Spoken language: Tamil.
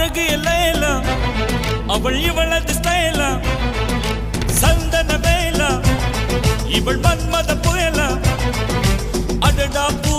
அழகு எல்லாம் அவள் இவளது ஸ்டைலா சந்தன வேலா இவள் மன்மத புயலா அடடா பூ